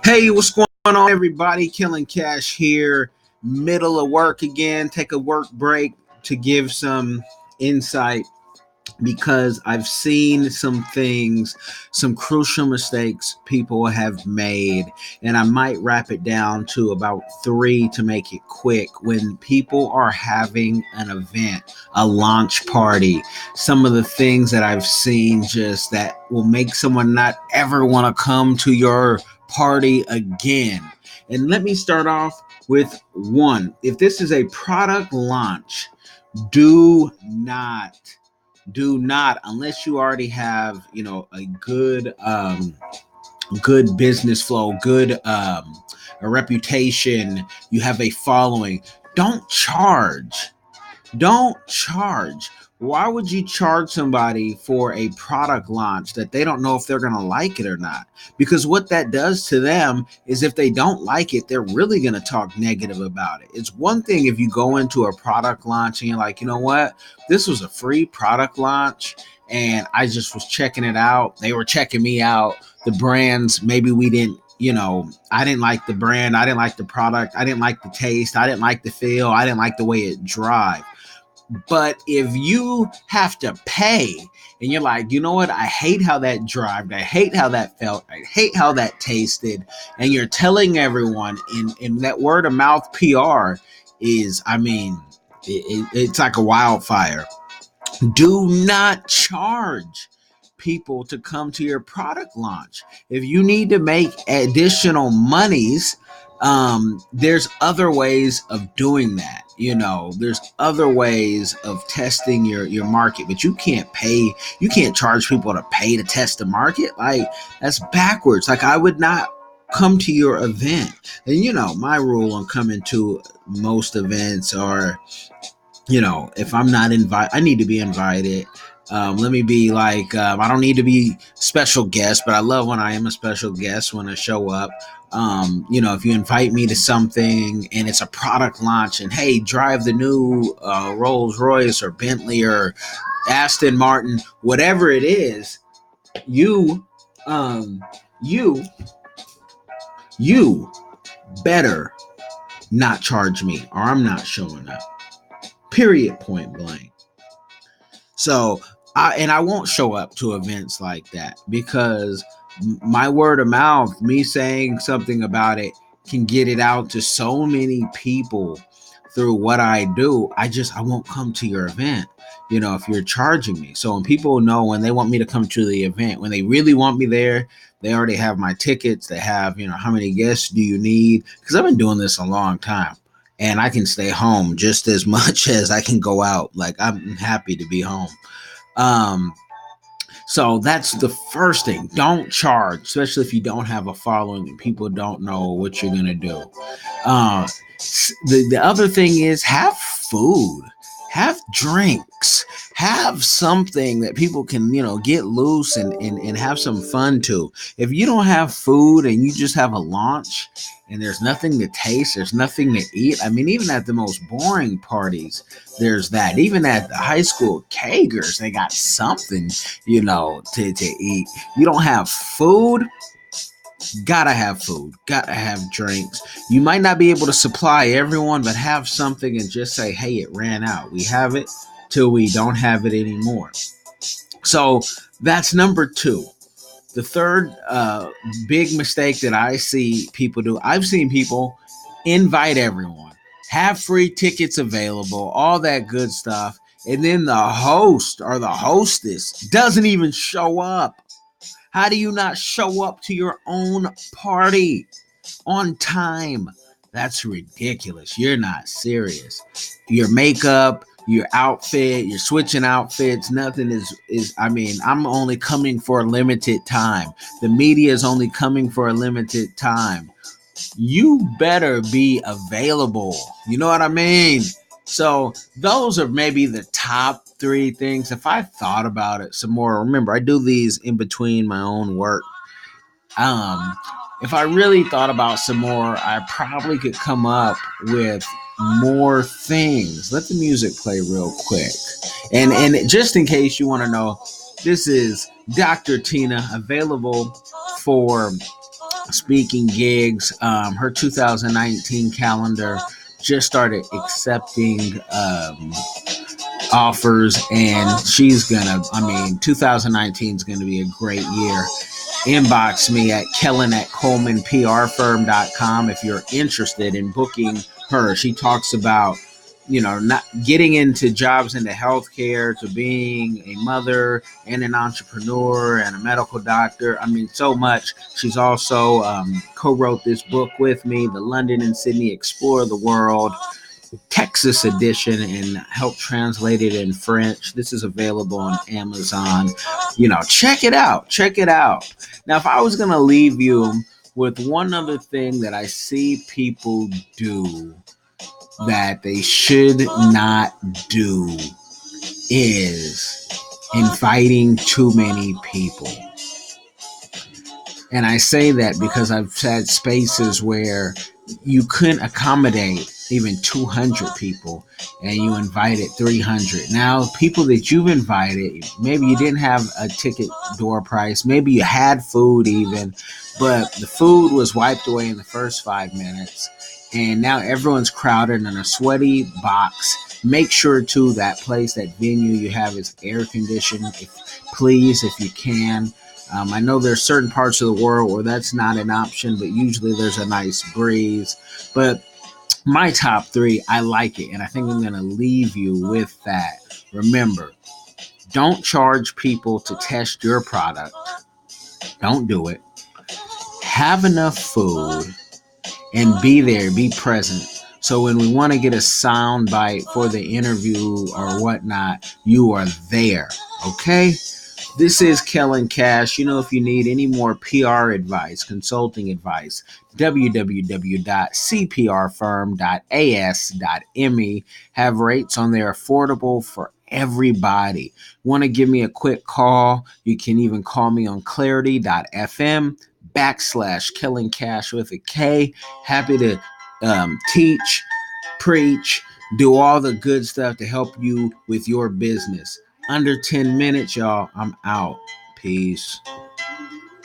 Hey, what's going on, everybody? Killing Cash here, middle of work again. Take a work break to give some insight because I've seen some things, some crucial mistakes people have made, and I might wrap it down to about three to make it quick. When people are having an event, a launch party, some of the things that I've seen just that will make someone not ever want to come to your party again. And let me start off with one. If this is a product launch, do not unless you already have a good business flow, good a reputation, you have a following. Don't charge. Why would you charge somebody for a product launch that they don't know if they're going to like it or not? Because what that does to them is if they don't like it, they're really going to talk negative about it. It's one thing if you go into a product launch and you're like, you know what? This was a free product launch and I just was checking it out. They were checking me out. The brands, maybe we didn't, I didn't like the brand. I didn't like the product. I didn't like the taste. I didn't like the feel. I didn't like the way it drive. But if you have to pay and you're like, you know what? I hate how that drived. I hate how that felt. I hate how that tasted. And you're telling everyone in that word of mouth PR is, it's like a wildfire. Do not charge people to come to your product launch. If you need to make additional monies, there's other ways of doing that. There's other ways of testing your market, but you can't charge people to pay to test the market. Like, that's backwards. Like, I would not come to your event. And my rule on coming to most events are, if I'm not invited, I need to be invited. Let me be like, I don't need to be special guest, but I love when I am a special guest when I show up. If you invite me to something and it's a product launch and, hey, drive the new Rolls Royce or Bentley or Aston Martin, whatever it is, you better not charge me or I'm not showing up. Period, point blank. So, I won't show up to events like that because my word of mouth, me saying something about it, can get it out to so many people through what I do. I won't come to your event, if you're charging me. So when people know, when they want me to come to the event, when they really want me there, they already have my tickets. They have, how many guests do you need? Because I've been doing this a long time. And I can stay home just as much as I can go out. Like, I'm happy to be home. So that's the first thing. Don't charge, especially if you don't have a following and people don't know what you're going to do. The other thing is, have food, have drinks, have something that people can, get loose and have some fun to. If you don't have food and you just have a launch and there's nothing to taste, there's nothing to eat. Even at the most boring parties, there's that. Even at the high school kegers, they got something, to eat. You don't have food. Gotta have food, gotta have drinks. You might not be able to supply everyone, but have something and just say, hey, it ran out. We have it till we don't have it anymore. So that's number two. The third big mistake that I see people do, I've seen people invite everyone, have free tickets available, all that good stuff, and then the host or the hostess doesn't even show up. How do you not show up to your own party on time? That's ridiculous. You're not serious. Your makeup, your outfit, you're switching outfits. Nothing is I'm only coming for a limited time. The media is only coming for a limited time. You better be available. You know what I mean? So those are maybe the top three things. If I thought about it some more, remember, I do these in between my own work. If I really thought about some more, I probably could come up with more things. Let the music play real quick. And just in case you want to know, this is Dr. Tina, available for speaking gigs. Her 2019 calendar just started accepting offers, and she's gonna, I mean, 2019 is gonna be a great year. Inbox me at Kellen at ColemanPRFirm.com if you're interested in booking her. She talks about, not getting into jobs into healthcare, to being a mother and an entrepreneur and a medical doctor. I mean, so much. She's also co-wrote this book with me, The London and Sydney Explore the World, Texas edition, and help translate it in French. This is available on Amazon. Check it out. Check it out. Now, if I was going to leave you with one other thing that I see people do that they should not do, is inviting too many people. And I say that because I've had spaces where you couldn't accommodate even 200 people and you invited 300. Now, people that you've invited, maybe you didn't have a ticket door price, maybe you had food even, but the food was wiped away in the first 5 minutes. And now everyone's crowded in a sweaty box. Make sure too that place, that venue you have is air conditioned, please, if you can. I know there's certain parts of the world where that's not an option, but usually there's a nice breeze. But my top three, I like it, and I think I'm going to leave you with that. Remember, don't charge people to test your product. Don't do it. Have enough food and be there, be present. So when we want to get a sound bite for the interview or whatnot, you are there. Okay? This is Kellen Cash. If you need any more PR advice, consulting advice, www.cprfirm.as.me. Have rates on there affordable for everybody. Want to give me a quick call? You can even call me on clarity.fm/Kellen Cash with a K. Happy to teach, preach, do all the good stuff to help you with your business. Under 10 minutes, y'all. I'm out. Peace.